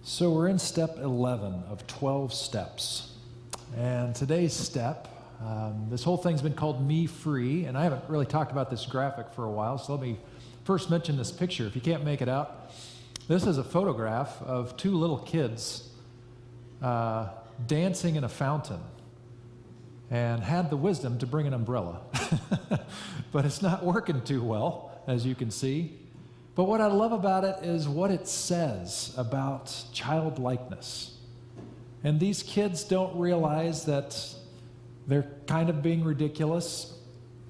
So we're in step 11 of 12 steps. And today's step, this whole thing's been called Me Free, and I haven't really talked about this graphic for a while, so let me first mention this picture. If you can't make it out, this is a photograph of two little kids dancing in a fountain, and had the wisdom to bring an umbrella. But it's not working too well, as you can see. But what I love about it is what it says about childlikeness. And these kids don't realize that they're kind of being ridiculous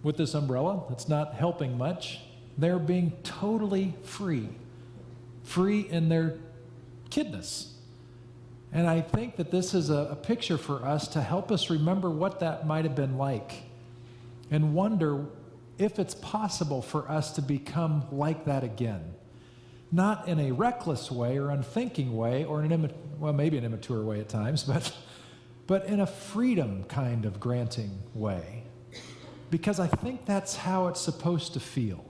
with this umbrella. It's not helping much. They're being totally free in their kidness. And I think that this is a picture for us to help us remember what that might have been like and wonder if it's possible for us to become like that again. Not in a reckless way or unthinking way or maybe an immature way at times, but in a freedom kind of granting way. Because I think that's how it's supposed to feel.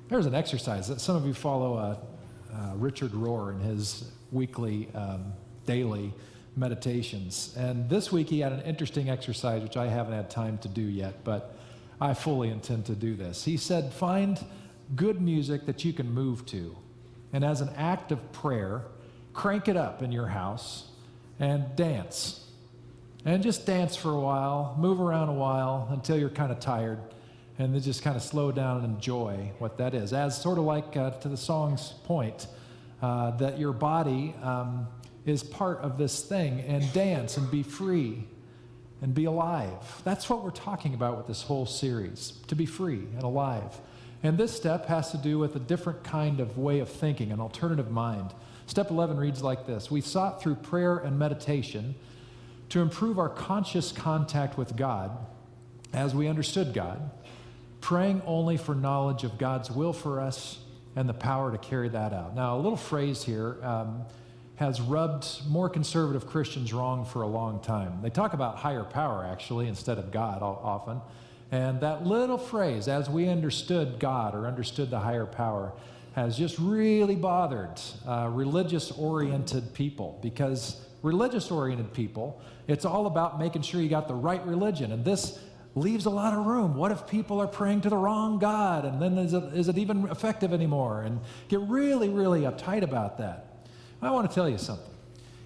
There's an exercise that some of you follow Richard Rohr in his weekly, daily meditations. And this week he had an interesting exercise, which I haven't had time to do yet, but I fully intend to do this. He said, find good music that you can move to. And as an act of prayer, crank it up in your house and dance. And just dance for a while, move around a while until you're kind of tired, and then just kind of slow down and enjoy what that is. As sort of like to the song's point, that your body is part of this thing, and dance and be free and be alive. That's what we're talking about with this whole series, to be free and alive. And this step has to do with a different kind of way of thinking, an alternative mind. Step 11 reads like this: we sought through prayer and meditation to improve our conscious contact with God as we understood God, praying only for knowledge of God's will for us and the power to carry that out. Now, a little phrase here has rubbed more conservative Christians wrong for a long time. They talk about higher power, actually, instead of God often. And that little phrase, as we understood God or understood the higher power, has just really bothered religious-oriented people, because religious-oriented people, it's all about making sure you got the right religion. And this leaves a lot of room. What if people are praying to the wrong God? And then is it even effective anymore? And get really, really uptight about that. I want to tell you something.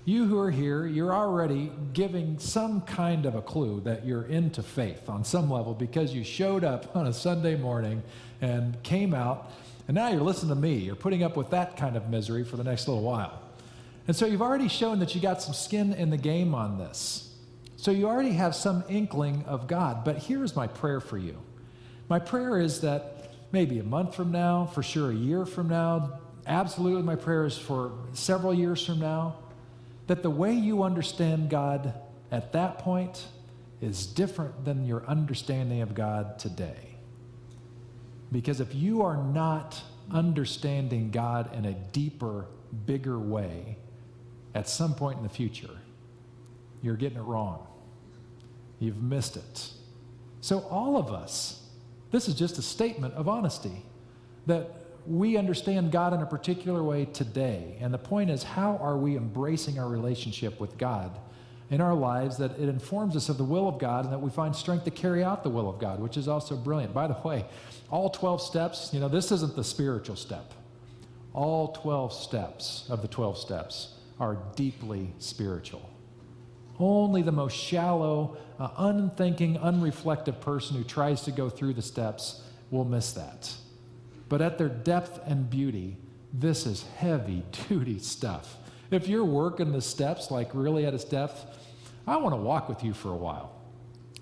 You who are here, you're already giving some kind of a clue that you're into faith on some level, because you showed up on a Sunday morning and came out, and now you're listening to me. You're putting up with that kind of misery for the next little while. And so you've already shown that you got some skin in the game on this. So you already have some inkling of God. But here's my prayer for you. My prayer is that maybe a month from now, for sure a year from now, absolutely my prayer is for several years from now, that the way you understand God at that point is different than your understanding of God today. Because if you are not understanding God in a deeper, bigger way at some point in the future, you're getting it wrong. You've missed it. So all of us, this is just a statement of honesty, that we understand God in a particular way today. And the point is, how are we embracing our relationship with God in our lives, that it informs us of the will of God and that we find strength to carry out the will of God, which is also brilliant. By the way, all 12 steps, this isn't the spiritual step. All 12 steps of the 12 steps are deeply spiritual. Only the most shallow, unthinking, unreflective person who tries to go through the steps will miss that. But at their depth and beauty, this is heavy-duty stuff. If you're working the steps, like really at its depth, I want to walk with you for a while.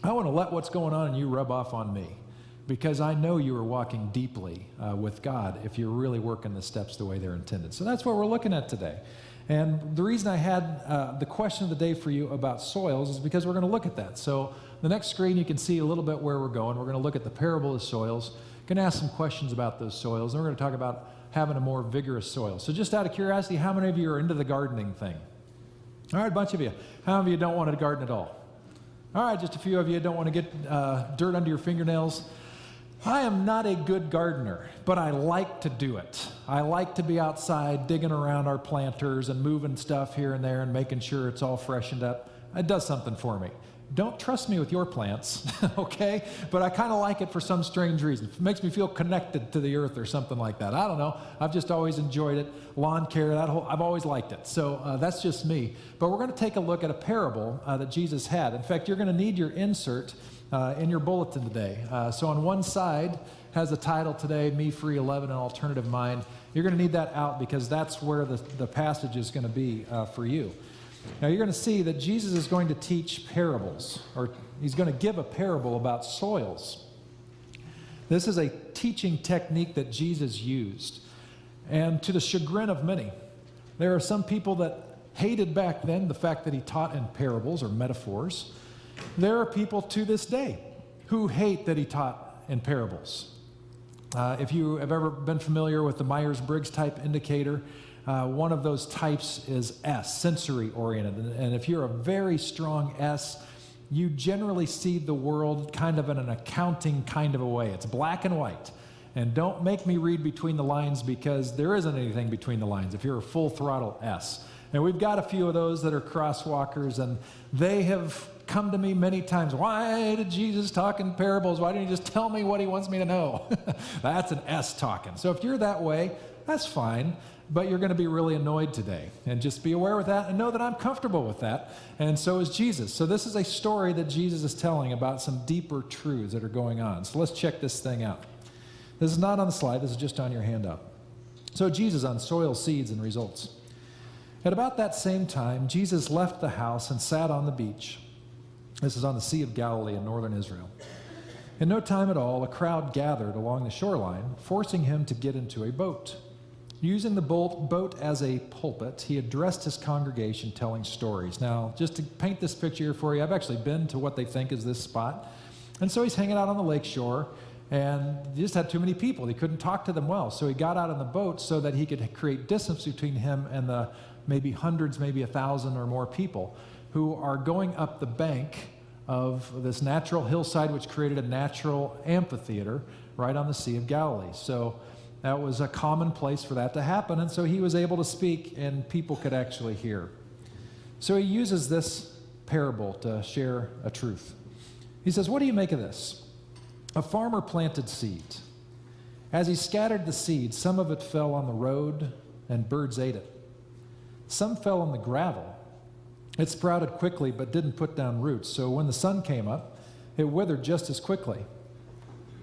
I want to let what's going on in you rub off on me, because I know you are walking deeply with God if you're really working the steps the way they're intended. So that's what we're looking at today. And the reason I had the question of the day for you about soils is because we're going to look at that. So the next screen, you can see a little bit where we're going. We're going to look at the parable of soils. Going to ask some questions about those soils, and we're going to talk about having a more vigorous soil. So just out of curiosity, how many of you are into the gardening thing? All right, a bunch of you. How many of you don't want to garden at all? All right, just a few of you don't want to get dirt under your fingernails. I am not a good gardener, but I like to do it. I like to be outside digging around our planters and moving stuff here and there and making sure it's all freshened up. It does something for me. Don't trust me with your plants, okay? But I kind of like it for some strange reason. It makes me feel connected to the earth or something like that. I don't know. I've just always enjoyed it. Lawn care, I've always liked it. So that's just me. But we're going to take a look at a parable that Jesus had. In fact, you're going to need your insert in your bulletin today. So on one side has the title today, Me Free 11, An Alternative Mind. You're going to need that out because that's where the passage is going to be for you. Now you're going to see that Jesus is going to teach parables, or he's going to give a parable about soils. This is a teaching technique that Jesus used, and to the chagrin of many. There are some people that hated back then the fact that he taught in parables or metaphors. There are people to this day who hate that he taught in parables. If you have ever been familiar with the Myers-Briggs type indicator, one of those types is S, sensory oriented. And if you're a very strong S, you generally see the world kind of in an accounting kind of a way. It's black and white. And don't make me read between the lines because there isn't anything between the lines if you're a full throttle S. And we've got a few of those that are crosswalkers, and they have come to me many times. Why did Jesus talk in parables? Why didn't he just tell me what he wants me to know? That's an S talking. So if you're that way, that's fine. But you're going to be really annoyed today. And just be aware of that and know that I'm comfortable with that. And so is Jesus. So this is a story that Jesus is telling about some deeper truths that are going on. So let's check this thing out. This is not on the slide. This is just on your handout. So Jesus on soil, seeds, and results. At about that same time, Jesus left the house and sat on the beach. This is on the Sea of Galilee in northern Israel. In no time at all, a crowd gathered along the shoreline, forcing him to get into a boat. Using the boat as a pulpit, he addressed his congregation telling stories. Now, just to paint this picture here for you, I've actually been to what they think is this spot. And so he's hanging out on the lake shore, and he just had too many people. He couldn't talk to them well. So he got out on the boat so that he could create distance between him and the maybe hundreds, maybe 1,000 or more people who are going up the bank of this natural hillside, which created a natural amphitheater right on the Sea of Galilee. So that was a common place for that to happen, and so he was able to speak, and people could actually hear. So he uses this parable to share a truth. He says, what do you make of this? A farmer planted seed. As he scattered the seed, some of it fell on the road, and birds ate it. Some fell on the gravel. It sprouted quickly, but didn't put down roots, so when the sun came up, it withered just as quickly.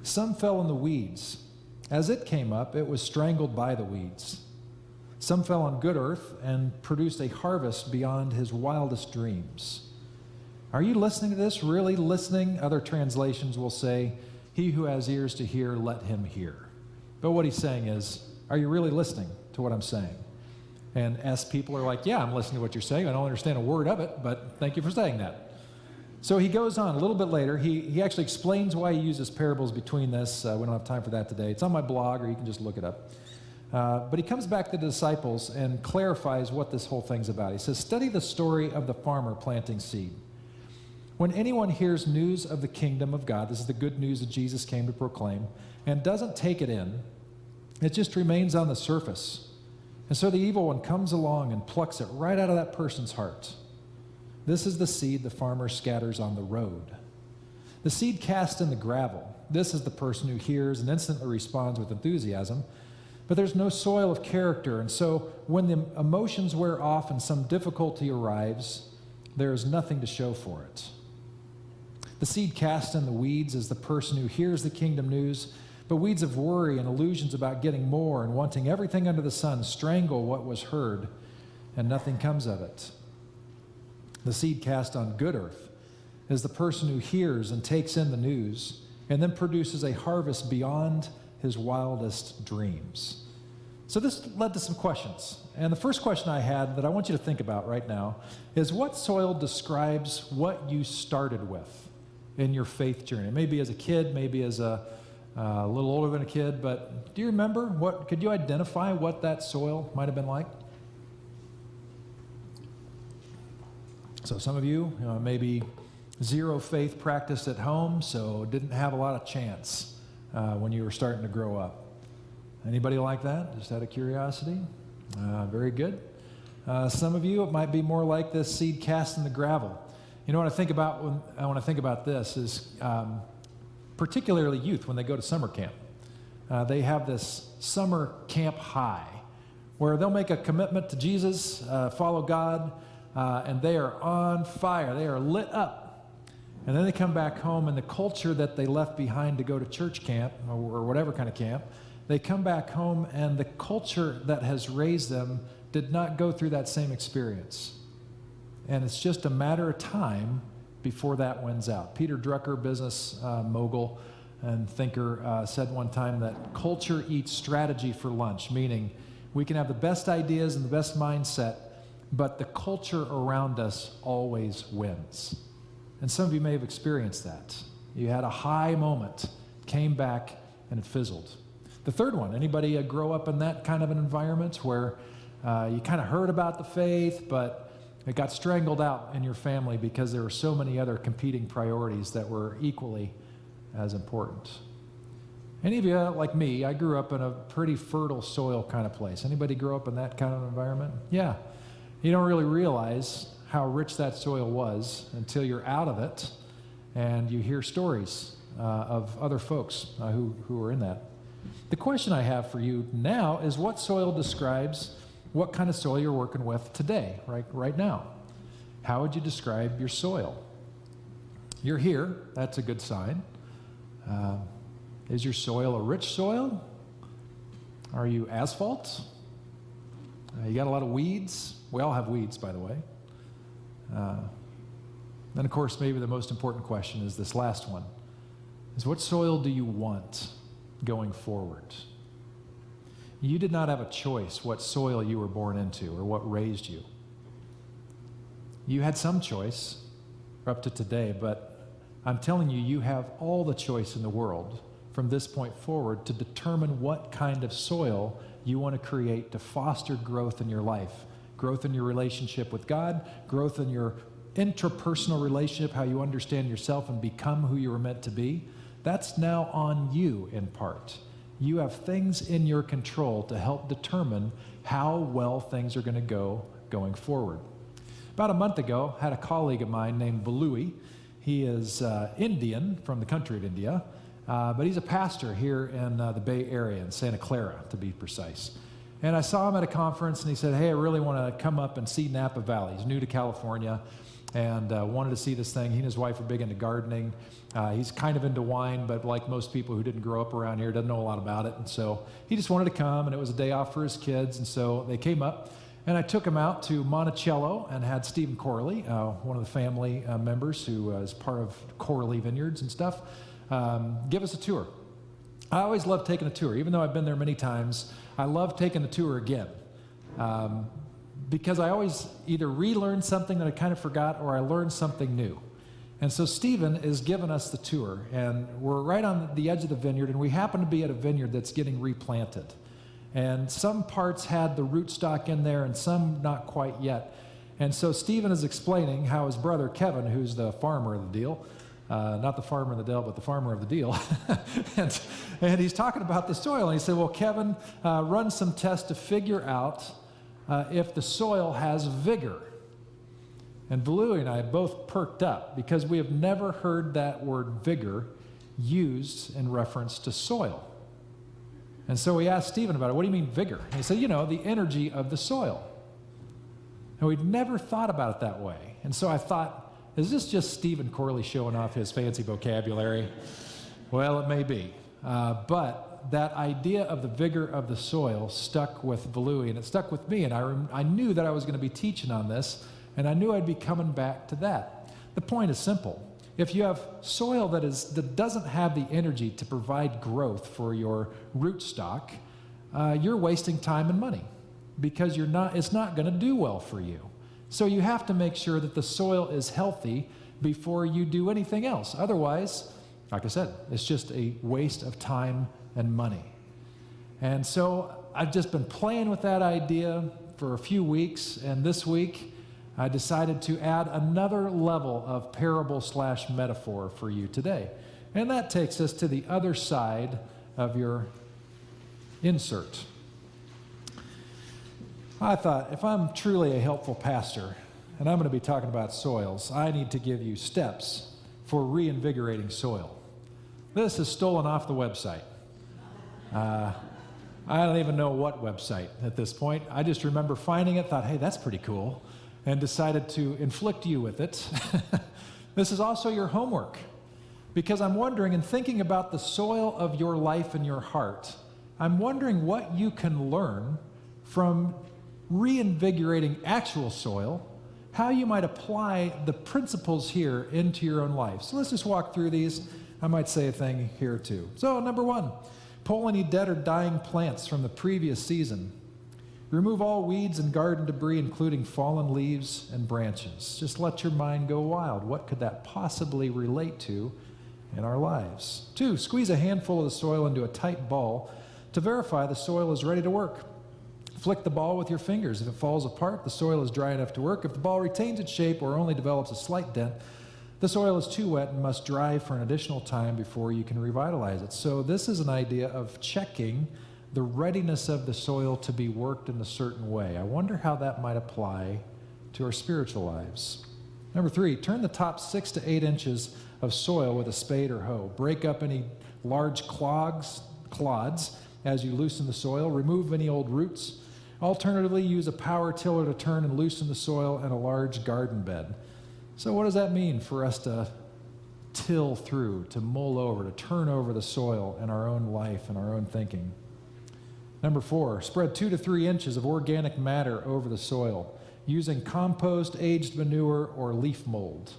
Some fell in the weeds. As it came up, it was strangled by the weeds. Some fell on good earth and produced a harvest beyond his wildest dreams. Are you listening to this? Really listening? Other translations will say, he who has ears to hear, let him hear. But what he's saying is, are you really listening to what I'm saying? And as people are like, yeah, I'm listening to what you're saying. I don't understand a word of it, but thank you for saying that. So he goes on a little bit later. He actually explains why he uses parables between this. We don't have time for that today. It's on my blog, or you can just look it up. But he comes back to the disciples and clarifies what this whole thing's about. He says, study the story of the farmer planting seed. When anyone hears news of the kingdom of God, this is the good news that Jesus came to proclaim, and doesn't take it in, it just remains on the surface. And so the evil one comes along and plucks it right out of that person's heart. This is the seed the farmer scatters on the road. The seed cast in the gravel. This is the person who hears and instantly responds with enthusiasm, but there's no soil of character, and so when the emotions wear off and some difficulty arrives, there is nothing to show for it. The seed cast in the weeds is the person who hears the kingdom news, but weeds of worry and illusions about getting more and wanting everything under the sun strangle what was heard, and nothing comes of it. The seed cast on good earth is the person who hears and takes in the news and then produces a harvest beyond his wildest dreams. So this led to some questions. And the first question I had that I want you to think about right now is, what soil describes what you started with in your faith journey? Maybe as a kid, maybe as a little older than a kid, but do you remember could you identify what that soil might have been like? So some of you, maybe zero faith practice at home, so didn't have a lot of chance when you were starting to grow up. Anybody like that? Just out of curiosity? Very good. Some of you, it might be more like this seed cast in the gravel. You know what I think about when I think about this is particularly youth when they go to summer camp. They have this summer camp high where they'll make a commitment to Jesus, follow God, and they are on fire. They are lit up. And then they come back home, and the culture that they left behind to go to church camp or whatever kind of camp, they come back home, and the culture that has raised them did not go through that same experience. And it's just a matter of time before that wins out. Peter Drucker, business mogul and thinker, said one time that culture eats strategy for lunch, meaning we can have the best ideas and the best mindset, but the culture around us always wins. And some of you may have experienced that. You had a high moment, came back, and it fizzled. The third one, anybody grow up in that kind of an environment where you kind of heard about the faith, but it got strangled out in your family because there were so many other competing priorities that were equally as important? Any of you, like me, I grew up in a pretty fertile soil kind of place. Anybody grow up in that kind of environment? Yeah. You don't really realize how rich that soil was until you're out of it and you hear stories of other folks who are in that. The question I have for you now is, what soil describes what kind of soil you're working with today, right now? How would you describe your soil? You're here, that's a good sign. Is your soil a rich soil? Are you asphalt? You got a lot of weeds? We all have weeds, by the way. Then, of course, maybe the most important question is this last one, is what soil do you want going forward? You did not have a choice what soil you were born into or what raised you. You had some choice up to today, but I'm telling you, you have all the choice in the world from this point forward to determine what kind of soil you want to create to foster growth in your life, growth in your relationship with God, growth in your interpersonal relationship, how you understand yourself and become who you were meant to be. That's now on you in part. You have things in your control to help determine how well things are going to go going forward. About a month ago, I had a colleague of mine named Balui. He is Indian, from the country of India, but he's a pastor here in the Bay Area, in Santa Clara, to be precise. And I saw him at a conference, and he said, hey, I really want to come up and see Napa Valley. He's new to California and wanted to see this thing. He and his wife are big into gardening. He's kind of into wine, but like most people who didn't grow up around here, doesn't know a lot about it. And so he just wanted to come, and it was a day off for his kids. And so they came up, and I took him out to Monticello and had Stephen Corley, one of the family members who is part of Corley Vineyards and stuff, give us a tour. I always love taking a tour. Even though I've been there many times, I love taking the tour again. Because I always either relearn something that I kind of forgot or I learn something new. And so Stephen is giving us the tour, and we're right on the edge of the vineyard, and we happen to be at a vineyard that's getting replanted. And some parts had the rootstock in there and some not quite yet. And so Stephen is explaining how his brother Kevin, who's the farmer of the deal, not the farmer of the deal, but the farmer of the deal, and he's talking about the soil. And he said, well, Kevin, run some tests to figure out if the soil has vigor. And Valui and I both perked up because we have never heard that word vigor used in reference to soil. And so we asked Stephen about it. What do you mean vigor? And he said, the energy of the soil. And we'd never thought about it that way. And so I thought, is this just Stephen Corley showing off his fancy vocabulary? Well, it may be. But that idea of the vigor of the soil stuck with Valui, and it stuck with me. And I knew that I was going to be teaching on this, and I knew I'd be coming back to that. The point is simple. If you have soil that doesn't have the energy to provide growth for your rootstock, you're wasting time and money because it's not going to do well for you. So you have to make sure that the soil is healthy before you do anything else. Otherwise, like I said, it's just a waste of time and money. And so I've just been playing with that idea for a few weeks, and this week I decided to add another level of parable/metaphor for you today. And that takes us to the other side of your insert. I thought, if I'm truly a helpful pastor, and I'm going to be talking about soils, I need to give you steps for reinvigorating soil. This is stolen off the website. I don't even know what website at this point. I just remember finding it, thought, hey, that's pretty cool, and decided to inflict you with it. This is also your homework, because I'm wondering, in thinking about the soil of your life and your heart, I'm wondering what you can learn from reinvigorating actual soil, how you might apply the principles here into your own life. So let's just walk through these. I might say a thing here or two. So number one, pull any dead or dying plants from the previous season. Remove all weeds and garden debris, including fallen leaves and branches. Just let your mind go wild. What could that possibly relate to in our lives? 2, squeeze a handful of the soil into a tight ball to verify the soil is ready to work. Flick the ball with your fingers. If it falls apart, the soil is dry enough to work. If the ball retains its shape or only develops a slight dent, the soil is too wet and must dry for an additional time before you can revitalize it. So this is an idea of checking the readiness of the soil to be worked in a certain way. I wonder how that might apply to our spiritual lives. Number 3, turn the top 6 to 8 inches of soil with a spade or hoe. Break up any large clods as you loosen the soil. Remove any old roots. Alternatively, use a power tiller to turn and loosen the soil in a large garden bed. So what does that mean for us to till through, to mull over, to turn over the soil in our own life and our own thinking? Number 4, spread 2 to 3 inches of organic matter over the soil using compost, aged manure, or leaf mold.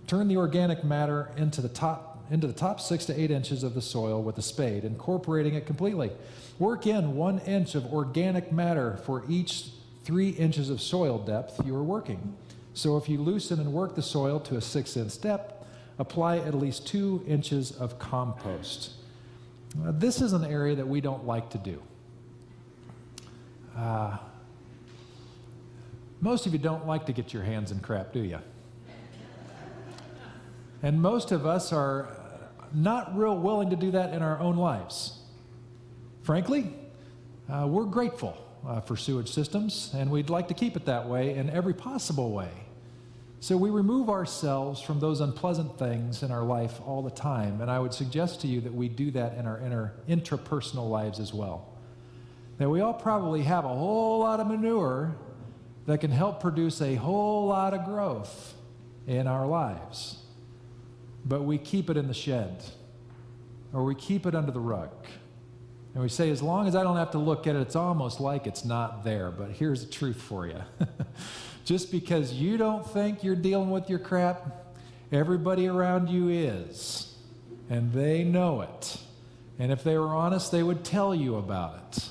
Turn the organic matter into the top 6 to 8 inches of the soil with a spade, incorporating it completely. Work in 1 inch of organic matter for each 3 inches of soil depth you are working. So if you loosen and work the soil to a 6-inch depth, apply at least 2 inches of compost. This is an area that we don't like to do. Most of you don't like to get your hands in crap, do you? And most of us are not real willing to do that in our own lives. Frankly, we're grateful for sewage systems, and we'd like to keep it that way in every possible way. So we remove ourselves from those unpleasant things in our life all the time, and I would suggest to you that we do that in our intrapersonal lives as well. That we all probably have a whole lot of manure that can help produce a whole lot of growth in our lives. But we keep it in the shed, or we keep it under the rug. And we say, as long as I don't have to look at it, it's almost like it's not there. But here's the truth for you. Just because you don't think you're dealing with your crap, everybody around you is. And they know it. And if they were honest, they would tell you about it.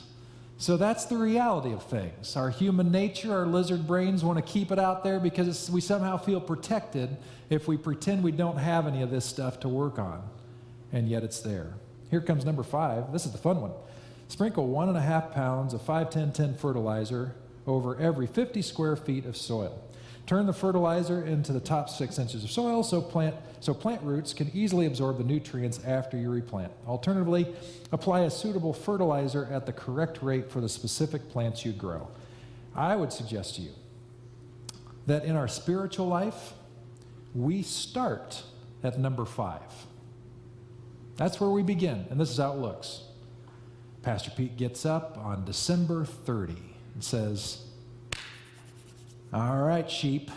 So that's the reality of things. Our human nature, our lizard brains want to keep it out there because we somehow feel protected if we pretend we don't have any of this stuff to work on. And yet it's there. Here comes number 5. This is the fun one. Sprinkle 1.5 pounds of 5-10-10 fertilizer over every 50 square feet of soil. Turn the fertilizer into the top 6 inches of soil so plant roots can easily absorb the nutrients after you replant. Alternatively, apply a suitable fertilizer at the correct rate for the specific plants you grow. I would suggest to you that in our spiritual life, we start at number 5. That's where we begin, and this is how it looks. Pastor Pete gets up on December 30 and says, all right, sheep,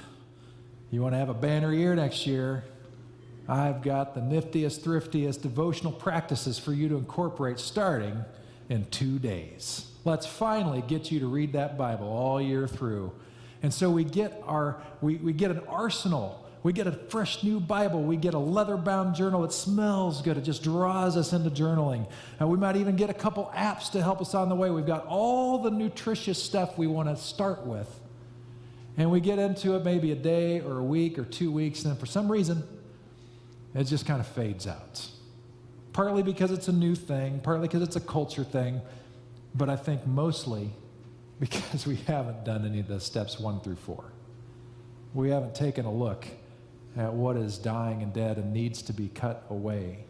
you want to have a banner year next year? I've got the niftiest, thriftiest devotional practices for you to incorporate starting in 2 days. Let's finally get you to read that Bible all year through. And so we get an arsenal. We get a fresh new Bible. We get a leather-bound journal that smells good. It just draws us into journaling. And we might even get a couple apps to help us on the way. We've got all the nutritious stuff we want to start with. And we get into it maybe a day or a week or 2 weeks, and then for some reason, it just kind of fades out. Partly because it's a new thing, partly because it's a culture thing, but I think mostly because we haven't done any of the steps 1 through 4. We haven't taken a look at what is dying and dead and needs to be cut away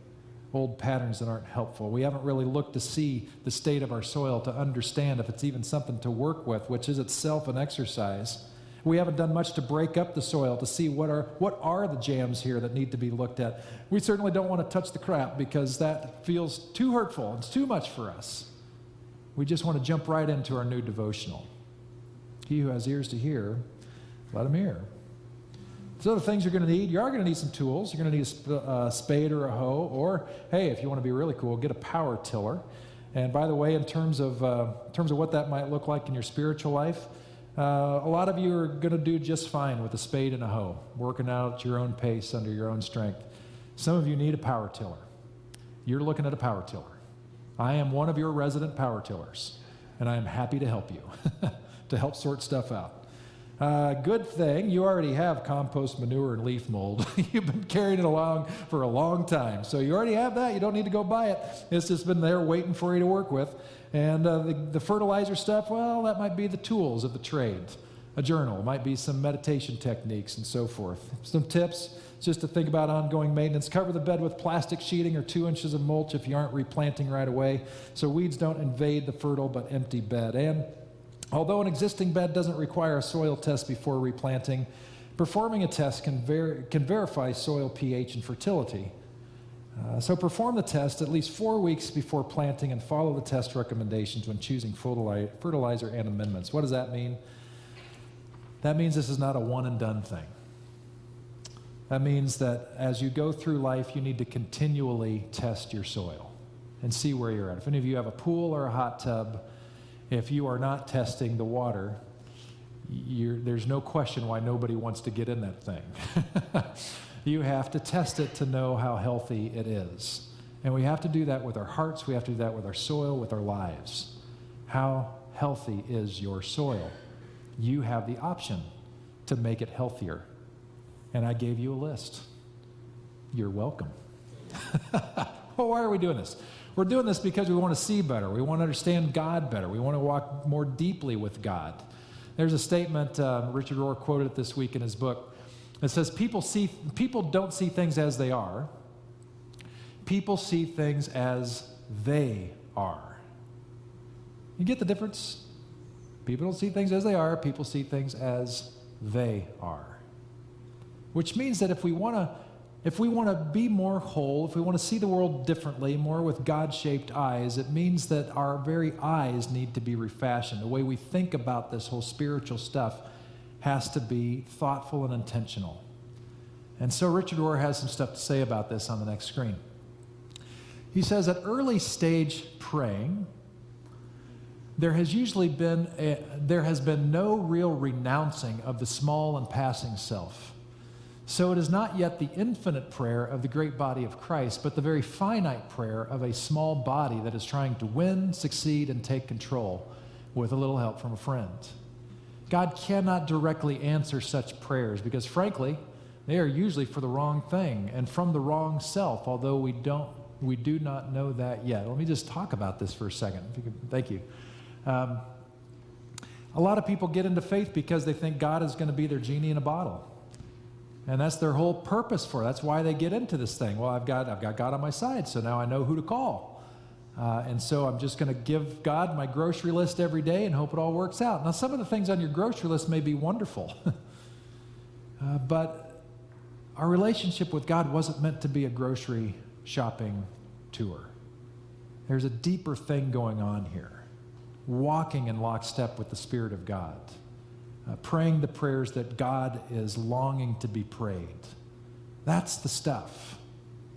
old patterns that aren't helpful. We haven't really looked to see the state of our soil to understand if it's even something to work with, which is itself an exercise. We haven't done much to break up the soil to see what are the jams here that need to be looked at. We certainly don't want to touch the crap because that feels too hurtful. It's too much for us. We just want to jump right into our new devotional. He who has ears to hear, let him hear. So the things you're going to need, you are going to need some tools. You're going to need a spade or a hoe, or, hey, if you want to be really cool, get a power tiller. And by the way, in terms of what that might look like in your spiritual life, a lot of you are going to do just fine with a spade and a hoe, working out at your own pace under your own strength. Some of you need a power tiller. You're looking at a power tiller. I am one of your resident power tillers, and I am happy to help you, to help sort stuff out. Good thing, you already have compost, manure, and leaf mold. You've been carrying it along for a long time. So you already have that. You don't need to go buy it. It's just been there waiting for you to work with. And the fertilizer stuff, well, that might be the tools of the trade. A journal, might be some meditation techniques and so forth. Some tips, just to think about ongoing maintenance. Cover the bed with plastic sheeting or 2 inches of mulch if you aren't replanting right away, so weeds don't invade the fertile but empty bed. And although an existing bed doesn't require a soil test before replanting, performing a test can verify soil pH and fertility. So perform the test at least 4 weeks before planting and follow the test recommendations when choosing fertilizer and amendments. What does that mean? That means this is not a one and done thing. That means that as you go through life, you need to continually test your soil and see where you're at. If any of you have a pool or a hot tub, if you are not testing the water, there's no question why nobody wants to get in that thing. You have to test it to know how healthy it is. And we have to do that with our hearts. We have to do that with our soil, with our lives. How healthy is your soil? You have the option to make it healthier. And I gave you a list. You're welcome. Well, why are we doing this? We're doing this because we want to see better. We want to understand God better. We want to walk more deeply with God. There's a statement, Richard Rohr quoted it this week in his book. It says, people don't see things as they are. People see things as they are. You get the difference? People don't see things as they are. People see things as they are. Which means that if we want to be more whole, if we want to see the world differently, more with God-shaped eyes, it means that our very eyes need to be refashioned. The way we think about this whole spiritual stuff has to be thoughtful and intentional. And so Richard Rohr has some stuff to say about this on the next screen. He says at early stage praying, there has been no real renouncing of the small and passing self. So it is not yet the infinite prayer of the great body of Christ, but the very finite prayer of a small body that is trying to win, succeed, and take control with a little help from a friend. God cannot directly answer such prayers because, frankly, they are usually for the wrong thing and from the wrong self, although we do not know that yet. Let me just talk about this for a second. If you could, thank you. A lot of people get into faith because they think God is going to be their genie in a bottle. And that's their whole purpose for it. That's why they get into this thing. Well, I've got God on my side, so now I know who to call. And so I'm just going to give God my grocery list every day and hope it all works out. Now, some of the things on your grocery list may be wonderful. But our relationship with God wasn't meant to be a grocery shopping tour. There's a deeper thing going on here. Walking in lockstep with the Spirit of God. Praying the prayers that God is longing to be prayed. That's the stuff.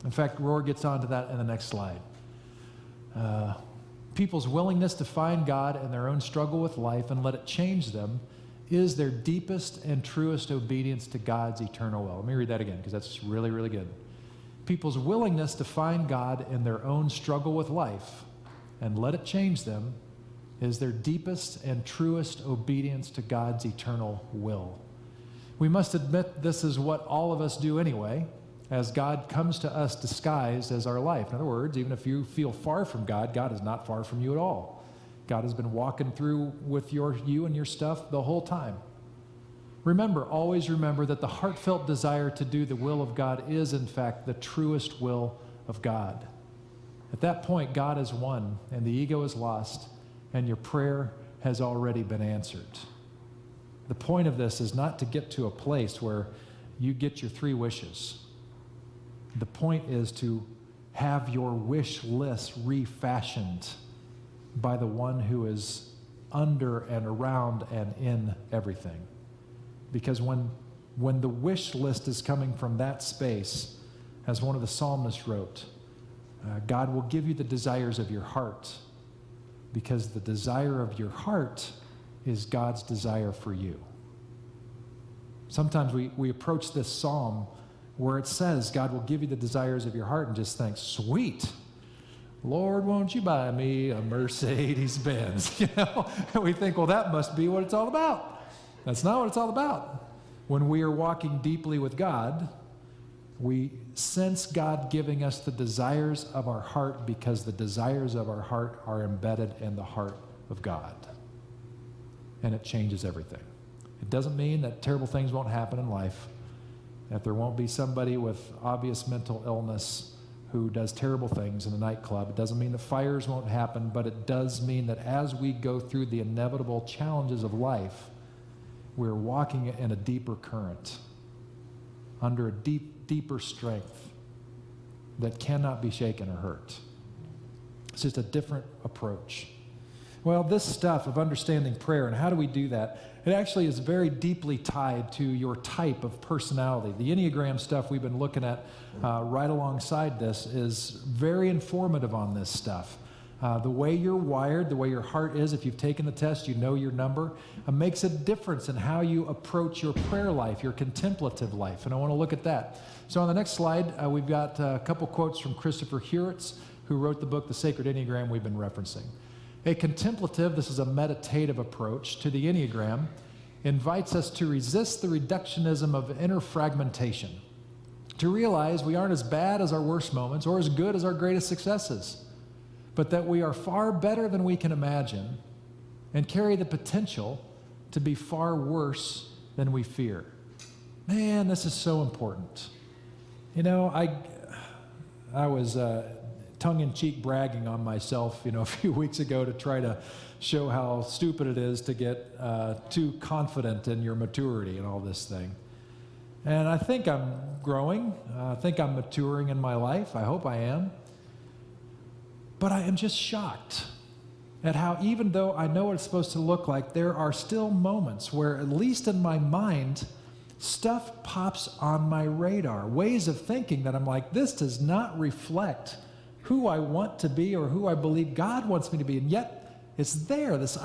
In fact, Rohr gets onto that in the next slide. People's willingness to find God in their own struggle with life and let it change them is their deepest and truest obedience to God's eternal will. Let me read that again because that's really, really good. People's willingness to find God in their own struggle with life and let it change them is their deepest and truest obedience to God's eternal will. We must admit this is what all of us do anyway, as God comes to us disguised as our life. In other words, even if you feel far from God, God is not far from you at all. God has been walking through with you and your stuff the whole time. Remember, always remember that the heartfelt desire to do the will of God is, in fact, the truest will of God. At that point, God has won, and the ego is lost, and your prayer has already been answered. The point of this is not to get to a place where you get your 3 wishes. The point is to have your wish list refashioned by the one who is under and around and in everything. Because when the wish list is coming from that space, as one of the psalmists wrote, God will give you the desires of your heart, because the desire of your heart is God's desire for you. Sometimes we approach this psalm where it says God will give you the desires of your heart and just think, sweet, Lord, won't you buy me a Mercedes-Benz? And we think, well, that must be what it's all about. That's not what it's all about. When we are walking deeply with God, we sense God giving us the desires of our heart, because the desires of our heart are embedded in the heart of God. And it changes everything. It doesn't mean that terrible things won't happen in life, that there won't be somebody with obvious mental illness who does terrible things in a nightclub. It doesn't mean that fires won't happen, but it does mean that as we go through the inevitable challenges of life, we're walking in a deeper current, under a deeper strength that cannot be shaken or hurt. It's just a different approach. Well, this stuff of understanding prayer, and how do we do that, it actually is very deeply tied to your type of personality. The Enneagram stuff we've been looking at right alongside this is very informative on this stuff. The way you're wired, the way your heart is, if you've taken the test, you know your number, makes a difference in how you approach your prayer life, your contemplative life, and I want to look at that. So on the next slide, we've got a couple quotes from Christopher Heuritz, who wrote the book, The Sacred Enneagram, we've been referencing. A contemplative, this is a meditative approach to the Enneagram, invites us to resist the reductionism of inner fragmentation, to realize we aren't as bad as our worst moments or as good as our greatest successes, but that we are far better than we can imagine and carry the potential to be far worse than we fear. Man, this is so important. I was tongue-in-cheek bragging on myself, a few weeks ago to try to show how stupid it is to get too confident in your maturity and all this thing. And I think I'm growing. I think I'm maturing in my life. I hope I am. But I am just shocked at how, even though I know what it's supposed to look like, there are still moments where, at least in my mind, stuff pops on my radar, ways of thinking that I'm like, this does not reflect who I want to be or who I believe God wants me to be. And yet it's there, this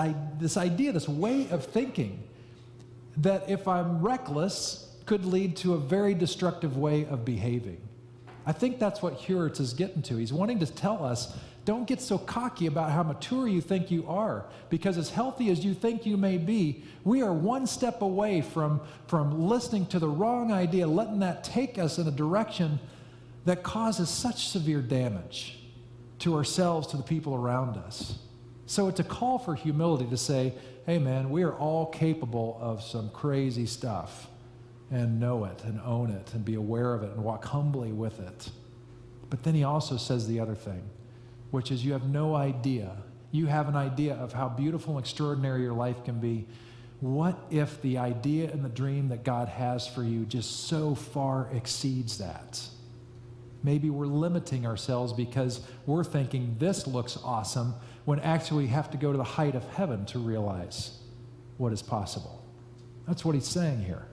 idea, this way of thinking that if I'm reckless could lead to a very destructive way of behaving. I think that's what Heuritz is getting to. He's wanting to tell us, don't get so cocky about how mature you think you are, because as healthy as you think you may be, we are one step away from listening to the wrong idea, letting that take us in a direction that causes such severe damage to ourselves, to the people around us. So it's a call for humility to say, hey man, we are all capable of some crazy stuff, and know it and own it and be aware of it and walk humbly with it. But then he also says the other thing, which is you have no idea. You have an idea of how beautiful and extraordinary your life can be. What if the idea and the dream that God has for you just so far exceeds that? Maybe we're limiting ourselves because we're thinking this looks awesome, when actually we have to go to the height of heaven to realize what is possible. That's what he's saying here.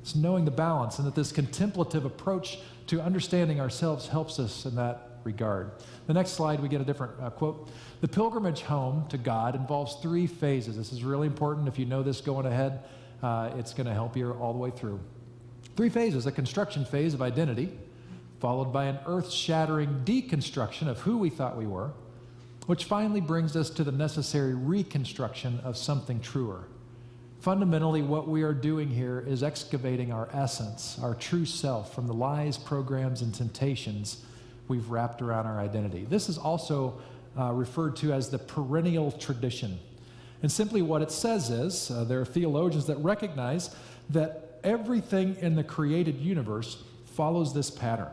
It's knowing the balance, and that this contemplative approach to understanding ourselves helps us in that regard. The next slide, we get a different quote. The pilgrimage home to God involves 3 phases. This is really important. If you know this going ahead, it's going to help you all the way through. 3 phases: a construction phase of identity, followed by an earth-shattering deconstruction of who we thought we were, which finally brings us to the necessary reconstruction of something truer. Fundamentally, what we are doing here is excavating our essence, our true self, from the lies, programs, and temptations we've wrapped around our identity. This is also referred to as the perennial tradition. And simply what it says is, there are theologians that recognize that everything in the created universe follows this pattern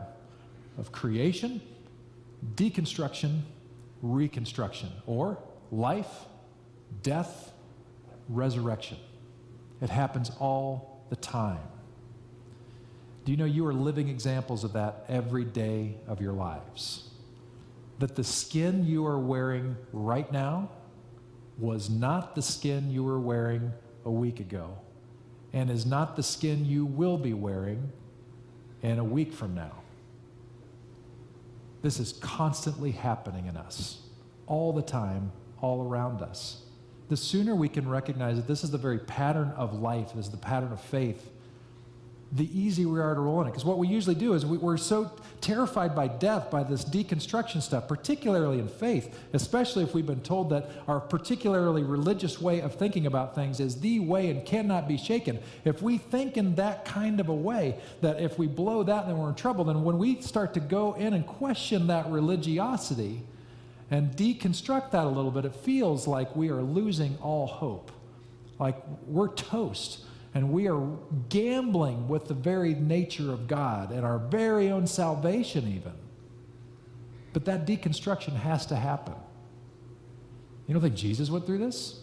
of creation, deconstruction, reconstruction, or life, death, resurrection. It happens all the time. Do you know you are living examples of that every day of your lives? That the skin you are wearing right now was not the skin you were wearing a week ago, and is not the skin you will be wearing in a week from now. This is constantly happening in us, all the time, all around us. The sooner we can recognize that this is the very pattern of life, this is the pattern of faith, the easier we are to roll in it. Because what we usually do is we're so terrified by death, by this deconstruction stuff, particularly in faith, especially if we've been told that our particularly religious way of thinking about things is the way and cannot be shaken. If we think in that kind of a way, that if we blow that, then we're in trouble, then when we start to go in and question that religiosity and deconstruct that a little bit, it feels like we are losing all hope. Like we're toast. And we are gambling with the very nature of God and our very own salvation even. But that deconstruction has to happen. You don't think Jesus went through this?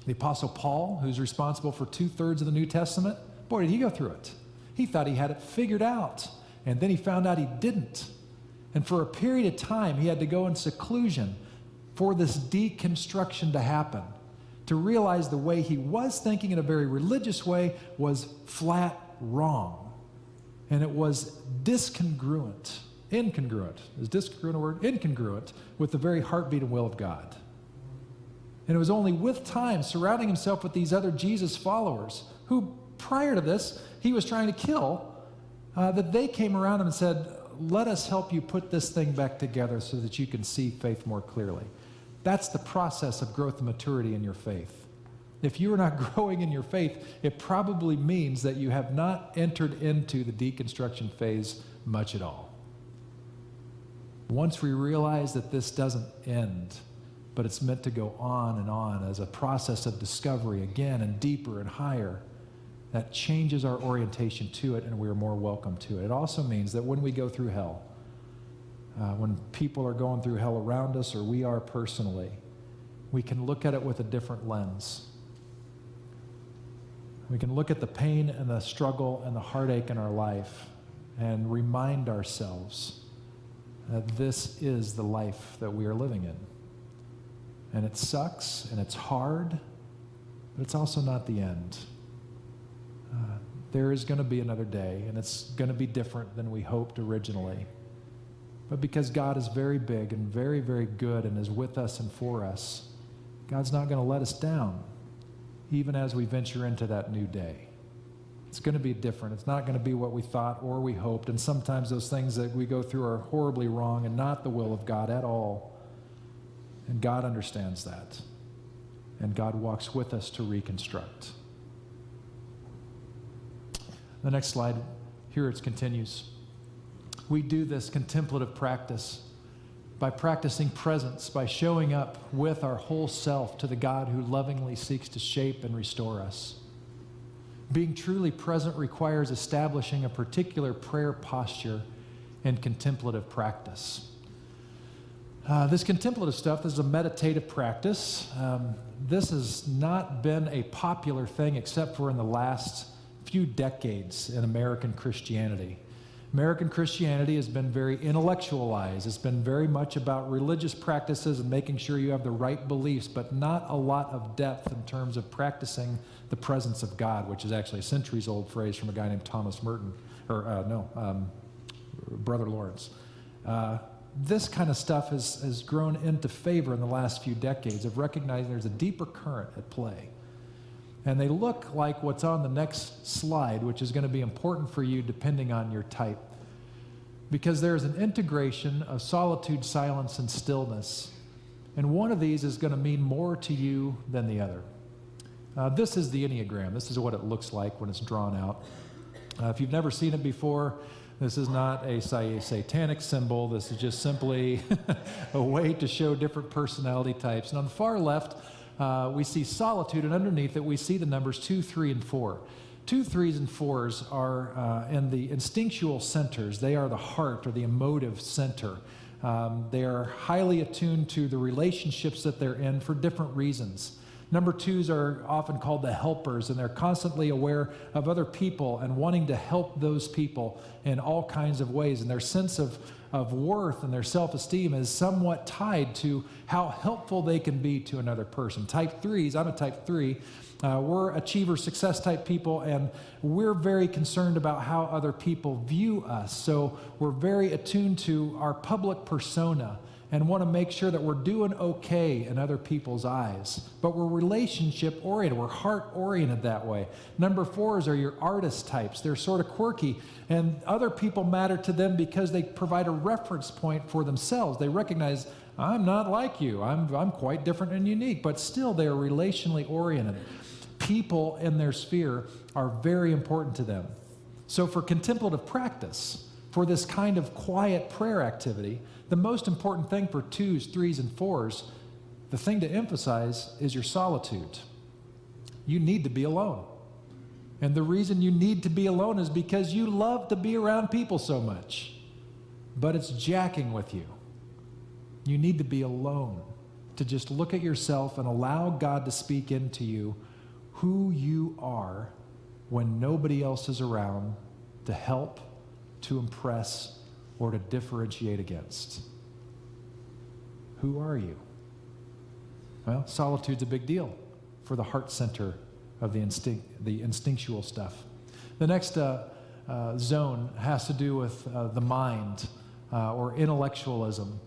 The Apostle Paul, who's responsible for 2/3 of the New Testament, boy, did he go through it. He thought he had it figured out, and then he found out he didn't. And for a period of time, he had to go in seclusion for this deconstruction to happen, to realize the way he was thinking in a very religious way was flat wrong. And it was incongruent. Is discongruent a word? Incongruent with the very heartbeat and will of God. And it was only with time, surrounding himself with these other Jesus followers, who prior to this, he was trying to kill, that they came around him and said, let us help you put this thing back together so that you can see faith more clearly. That's the process of growth and maturity in your faith. If you are not growing in your faith, it probably means that you have not entered into the deconstruction phase much at all. Once we realize that this doesn't end, but it's meant to go on as a process of discovery again and deeper and higher, that changes our orientation to it and we are more welcome to it. It also means that when we go through hell, when people are going through hell around us or we are personally, we can look at it with a different lens. We can look at the pain and the struggle and the heartache in our life and remind ourselves that this is the life that we are living in. And it sucks and it's hard, but it's also not the end. There is going to be another day, and it's going to be different than we hoped originally. But because God is very big and very, very good and is with us and for us, God's not going to let us down, even as we venture into that new day. It's going to be different. It's not going to be what we thought or we hoped, and sometimes those things that we go through are horribly wrong and not the will of God at all. And God understands that. And God walks with us to reconstruct. The next slide, here it continues. We do this contemplative practice by practicing presence, by showing up with our whole self to the God who lovingly seeks to shape and restore us. Being truly present requires establishing a particular prayer posture and contemplative practice. This contemplative stuff, this is a meditative practice. This has not been a popular thing except for in the last few decades in American Christianity. American Christianity has been very intellectualized. It's been very much about religious practices and making sure you have the right beliefs, but not a lot of depth in terms of practicing the presence of God, which is actually a centuries-old phrase from a guy named Thomas Merton, Brother Lawrence. This kind of stuff has grown into favor in the last few decades of recognizing there's a deeper current at play. And they look like what's on the next slide, which is going to be important for you depending on your type. Because there's an integration of solitude, silence, and stillness. And one of these is going to mean more to you than the other. This is the Enneagram. This is what it looks like when it's drawn out. If you've never seen it before, this is not a satanic symbol. This is just simply a way to show different personality types. And on the far left, we see solitude, and underneath it, we see the numbers 2, 3, and 4. 2, 3s, and 4s are in the instinctual centers. They are the heart or the emotive center. They are highly attuned to the relationships that they're in for different reasons. Number twos are often called the helpers, and they're constantly aware of other people and wanting to help those people in all kinds of ways. And their sense of worth and their self-esteem is somewhat tied to how helpful they can be to another person. Type threes, I'm a type three, we're achiever, success type people, and we're very concerned about how other people view us. So we're very attuned to our public persona and want to make sure that we're doing okay in other people's eyes. But we're relationship oriented, we're heart oriented that way. Number fours are your artist types. They're sort of quirky, and other people matter to them because they provide a reference point for themselves. They recognize, I'm not like you, I'm quite different and unique, but still they are relationally oriented. People in their sphere are very important to them. So for contemplative practice, for this kind of quiet prayer activity, the most important thing for twos, threes, and fours, the thing to emphasize is your solitude. You need to be alone. And the reason you need to be alone is because you love to be around people so much. But it's jacking with you. You need to be alone, to just look at yourself and allow God to speak into you who you are when nobody else is around to help, to impress, or to differentiate against. Who are you? Well, solitude's a big deal for the heart center of the instinctual stuff. The next zone has to do with the mind or intellectualism.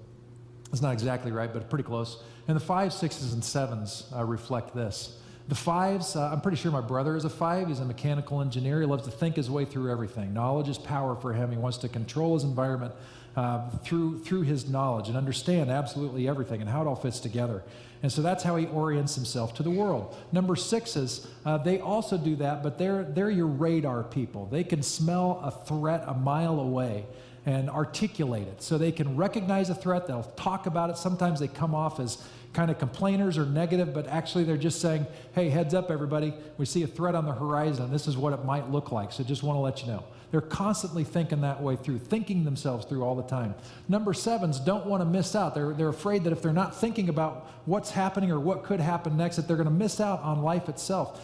It's not exactly right, but pretty close. And the 5s, 6s, and 7s reflect this. The 5s, I'm pretty sure my brother is a 5. He's a mechanical engineer. He loves to think his way through everything. Knowledge is power for him. He wants to control his environment through his knowledge and understand absolutely everything and how it all fits together. And so that's how he orients himself to the world. Number 6s, they also do that, but they're your radar people. They can smell a threat a mile away and articulate it. So they can recognize a threat. They'll talk about it. Sometimes they come off as kind of complainers or negative, but actually they're just saying, hey, heads up, everybody. We see a threat on the horizon. This is what it might look like. So just want to let you know. They're constantly thinking that way through, thinking themselves through all the time. Number 7s don't want to miss out. They're afraid that if they're not thinking about what's happening or what could happen next, that they're going to miss out on life itself.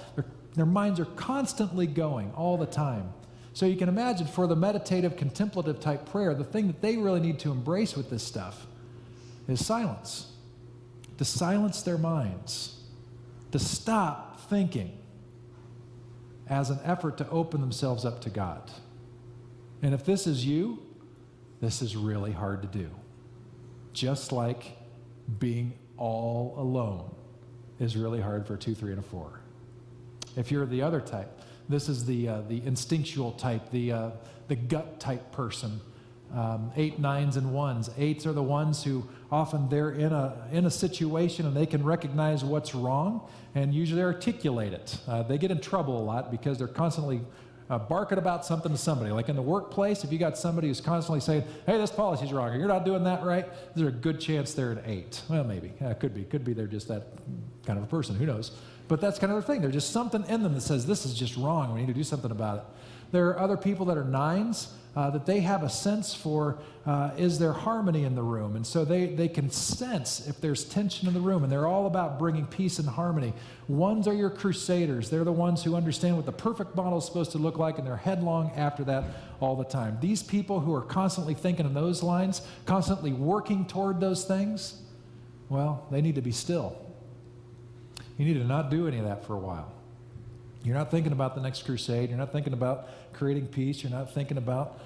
Their minds are constantly going all the time. So you can imagine for the meditative, contemplative type prayer, the thing that they really need to embrace with this stuff is silence. To silence their minds, to stop thinking as an effort to open themselves up to God. And if this is you, this is really hard to do. Just like being all alone is really hard for a 2, 3, and a 4. If you're the other type, this is the instinctual type, the gut type person. 8, 9s, and 1s. 8s are the ones who often they're in a situation and they can recognize what's wrong and usually articulate it. They get in trouble a lot because they're constantly barking about something to somebody. Like in the workplace, if you got somebody who's constantly saying, hey, this policy's wrong, or you're not doing that right, there's a good chance they're an 8. Well, maybe. Could be they're just that kind of a person. Who knows? But that's kind of the thing. There's just something in them that says, this is just wrong. We need to do something about it. There are other people that are 9s that they have a sense for, is there harmony in the room? And so they can sense if there's tension in the room, and they're all about bringing peace and harmony. 1s are your crusaders. They're the ones who understand what the perfect model is supposed to look like, and they're headlong after that all the time. These people who are constantly thinking in those lines, constantly working toward those things, well, they need to be still. You need to not do any of that for a while. You're not thinking about the next crusade. You're not thinking about creating peace. You're not thinking about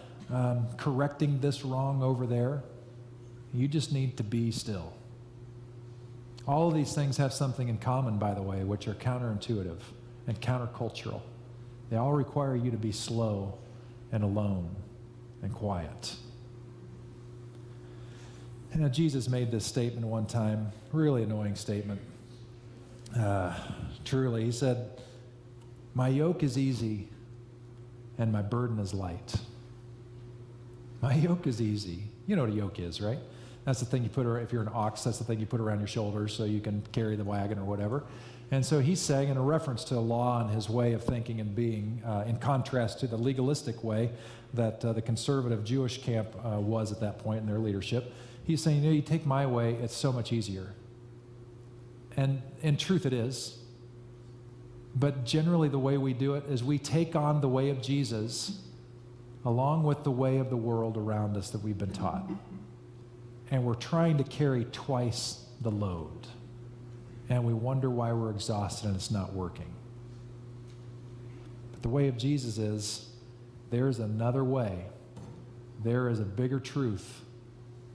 correcting this wrong over there. You just need to be still. All of these things have something in common, by the way, which are counterintuitive and countercultural. They all require you to be slow and alone and quiet. You know, Jesus made this statement one time, really annoying statement. Truly, he said, my yoke is easy and my burden is light. My yoke is easy. You know what a yoke is, right? That's the thing you put, if you're an ox, that's the thing you put around your shoulders so you can carry the wagon or whatever. And so he's saying, in a reference to law and his way of thinking and being, in contrast to the legalistic way that the conservative Jewish camp was at that point in their leadership, he's saying, you take my way, it's so much easier. And in truth, it is. But generally, the way we do it is we take on the way of Jesus along with the way of the world around us that we've been taught. And we're trying to carry twice the load. And we wonder why we're exhausted and it's not working. But the way of Jesus is, there's another way. There is a bigger truth.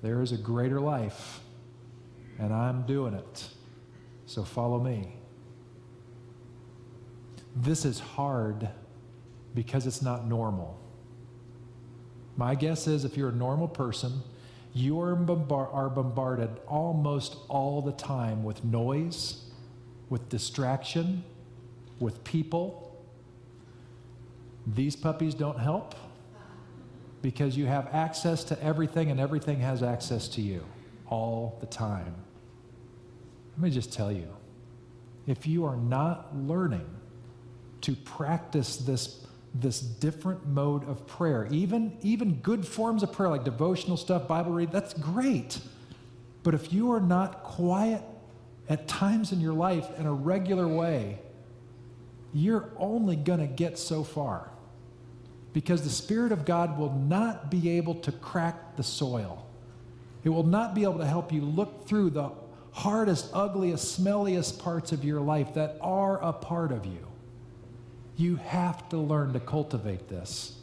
There is a greater life. And I'm doing it. So follow me. This is hard because it's not normal. My guess is if you're a normal person, you are bombarded almost all the time with noise, with distraction, with people. These puppies don't help because you have access to everything and everything has access to you all the time. Let me just tell you, if you are not learning to practice this different mode of prayer, even good forms of prayer like devotional stuff, Bible reading, that's great. But if you are not quiet at times in your life in a regular way, you're only going to get so far. Because the Spirit of God will not be able to crack the soil. It will not be able to help you look through the hardest, ugliest, smelliest parts of your life that are a part of you. You have to learn to cultivate this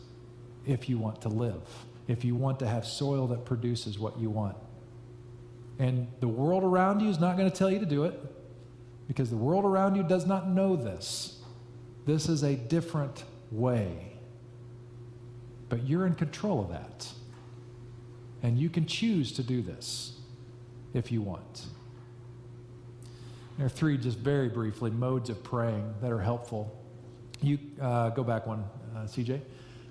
if you want to live, if you want to have soil that produces what you want. And the world around you is not going to tell you to do it because the world around you does not know this. This is a different way. But you're in control of that. And you can choose to do this if you want. There are 3, just very briefly, modes of praying that are helpful. You go back one, CJ.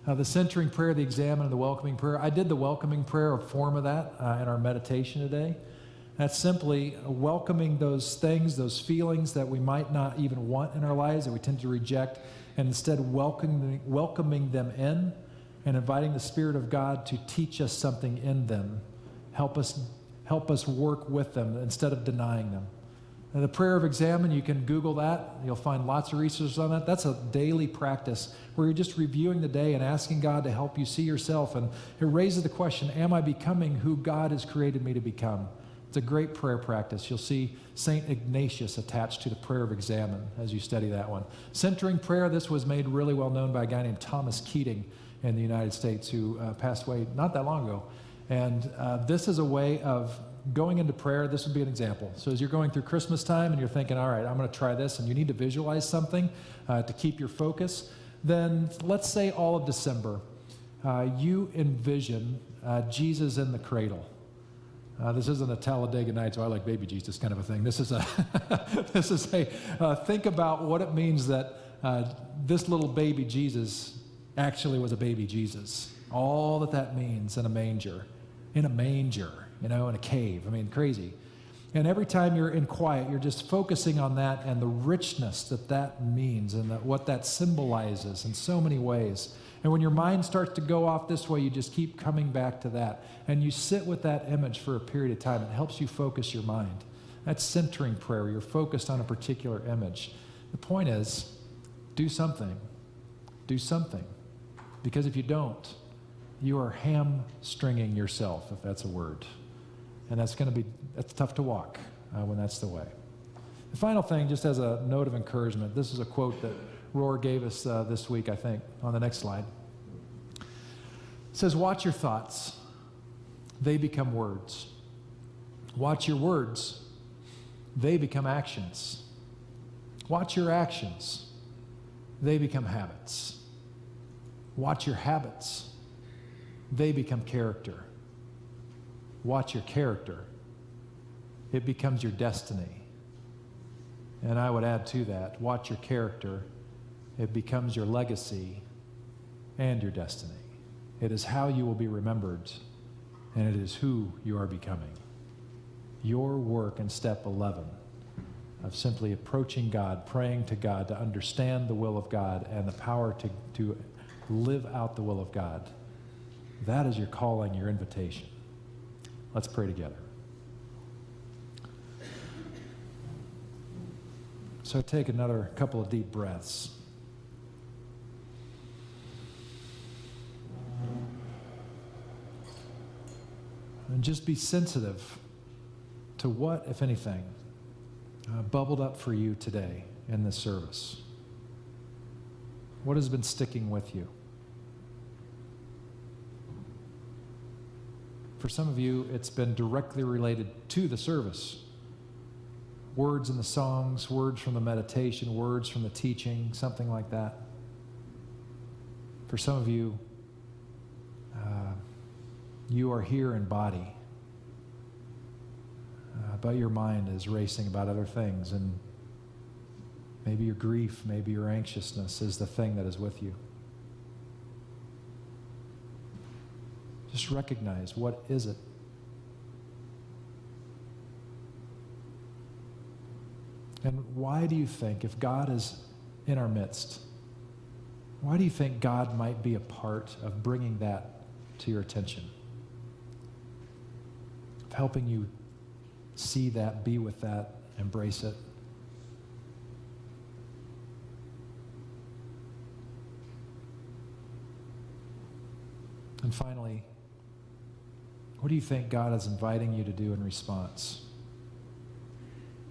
The centering prayer, the examine, and the welcoming prayer. I did the welcoming prayer, a form of that, in our meditation today. That's simply welcoming those things, those feelings that we might not even want in our lives, that we tend to reject, and instead welcoming them in and inviting the Spirit of God to teach us something in them, help us work with them instead of denying them. And the prayer of examine, you can Google that. You'll find lots of resources on that. That's a daily practice where you're just reviewing the day and asking God to help you see yourself. And it raises the question, am I becoming who God has created me to become? It's a great prayer practice. You'll see St. Ignatius attached to the prayer of examine as you study that one. Centering prayer, this was made really well known by a guy named Thomas Keating in the United States who passed away not that long ago. And this is a way of going into prayer. This would be an example. So as you're going through Christmas time and you're thinking, all right, I'm going to try this, and you need to visualize something to keep your focus, then let's say all of December, you envision Jesus in the cradle. This isn't a Talladega Nights, I like baby Jesus kind of a thing. This is a think about what it means that this little baby Jesus actually was a baby Jesus. All that means in a manger, in a cave. I mean, crazy. And every time you're in quiet, you're just focusing on that and the richness that means and what that symbolizes in so many ways. And when your mind starts to go off this way, you just keep coming back to that. And you sit with that image for a period of time. It helps you focus your mind. That's centering prayer. You're focused on a particular image. The point is, do something. Do something. Because if you don't, you are hamstringing yourself, if that's a word. And that's tough to walk when that's the way. The final thing, just as a note of encouragement, this is a quote that Rohr gave us this week, I think, on the next slide. It says, watch your thoughts. They become words. Watch your words. They become actions. Watch your actions. They become habits. Watch your habits. They become character. Watch your character. It becomes your destiny. And I would add to that, watch your character. It becomes your legacy and your destiny. It is how you will be remembered, and it is who you are becoming. Your work in step 11 of simply approaching God, praying to God to understand the will of God and the power to live out the will of God, that is your calling, your invitation. Let's pray together. So take another couple of deep breaths. And just be sensitive to what, if anything, bubbled up for you today in this service. What has been sticking with you? For some of you, it's been directly related to the service. Words in the songs, words from the meditation, words from the teaching, something like that. For some of you, you are here in body, but your mind is racing about other things, and maybe your grief, maybe your anxiousness is the thing that is with you. Just recognize, what is it? And why do you think, if God is in our midst, why do you think God might be a part of bringing that to your attention? Of helping you see that, be with that, embrace it? And finally, what do you think God is inviting you to do in response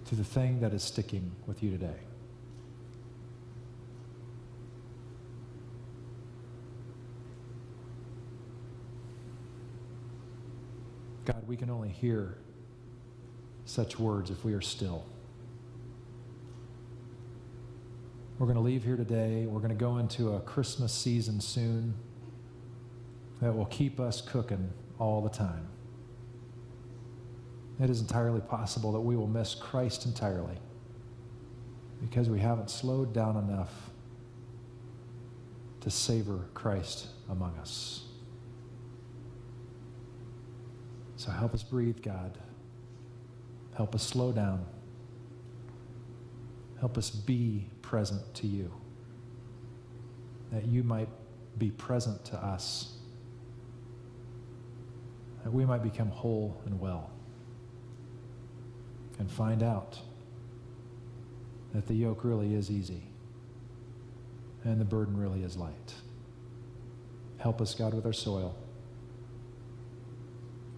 to the thing that is sticking with you today? God, we can only hear such words if we are still. We're going to leave here today. We're going to go into a Christmas season soon that will keep us cooking all the time. It is entirely possible that we will miss Christ entirely because we haven't slowed down enough to savor Christ among us. So help us breathe, God. Help us slow down. Help us be present to you, that you might be present to us, that we might become whole and well, and find out that the yoke really is easy and the burden really is light. Help us, God, with our soil.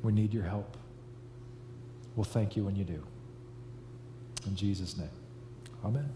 We need your help. We'll thank you when you do. In Jesus' name, amen.